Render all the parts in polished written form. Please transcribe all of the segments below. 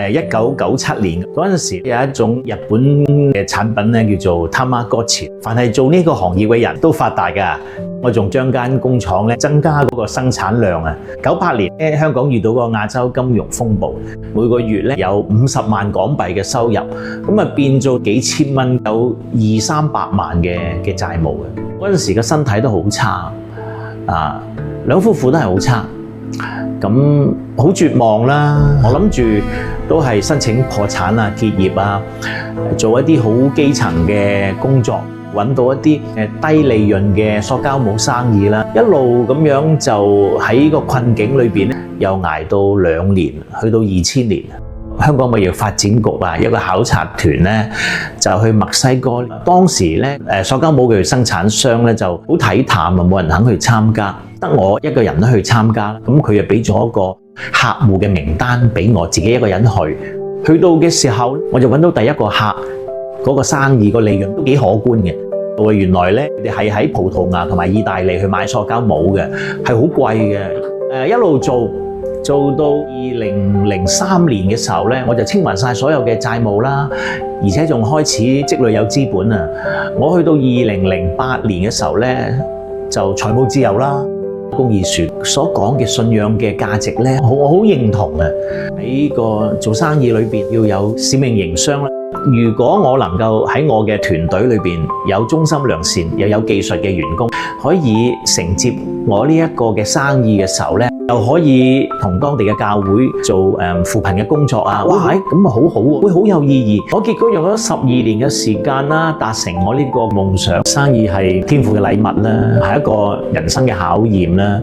1997年嗰陣時有一種日本嘅產品咧，叫做 Tamagotchi。凡係做呢個行業嘅人都發達㗎。我仲將間工廠咧增加嗰個生產量啊！98年咧，香港遇到個亞洲金融風暴，每個月咧有50萬港幣嘅收入，咁啊變咗幾千蚊，有200-300萬嘅債務嘅。嗰陣時個身體都好差啊，兩夫婦都係好差，咁好絕望啦！我諗住都係申請破產啊、結業啊，做一啲好基層嘅工作。揾到一啲低利潤嘅塑膠帽生意啦，一路咁樣就喺個困境裏邊咧，又捱到2年，去到2000年，香港貿易發展局啊一個考察團咧就去墨西哥，當時咧塑膠帽嘅生產商咧就好睇淡啊，冇人肯去參加，得我一個人去參加，咁佢就俾咗一個客戶嘅名單俾我自己一個人去到嘅時候，我就揾到第一個客。嗰個生意個利潤都幾可觀嘅。原來咧，佢哋係喺葡萄牙同埋意大利去買塑膠帽嘅，係好貴嘅。一路做到2003年嘅時候咧，我就清還晒所有嘅債務啦，而且仲開始積累有資本啊。我去到2008年嘅時候咧，就財務自由啦。公義船所講嘅信仰嘅價值咧，我好認同啊。喺個做生意裏邊要有使命營商啦。如果我能夠喺我嘅團隊裏邊有忠心良善又有技術嘅員工，可以承接我呢一個嘅生意嘅時候咧，又可以同當地嘅教會做扶貧嘅工作啊！哇，咁啊好好喎，會好有意義。我結果用咗12年嘅時間啦，達成我呢個夢想。生意係天父嘅禮物啦，係一個人生嘅考驗啦，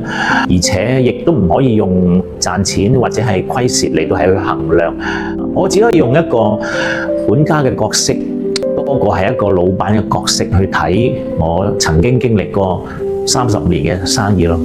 而且亦都唔可以用賺錢或者係虧蝕嚟到係去衡量。我只可以用一個管家嘅角色，多過係一個老闆嘅角色去睇我曾經經歷過30年嘅生意咯。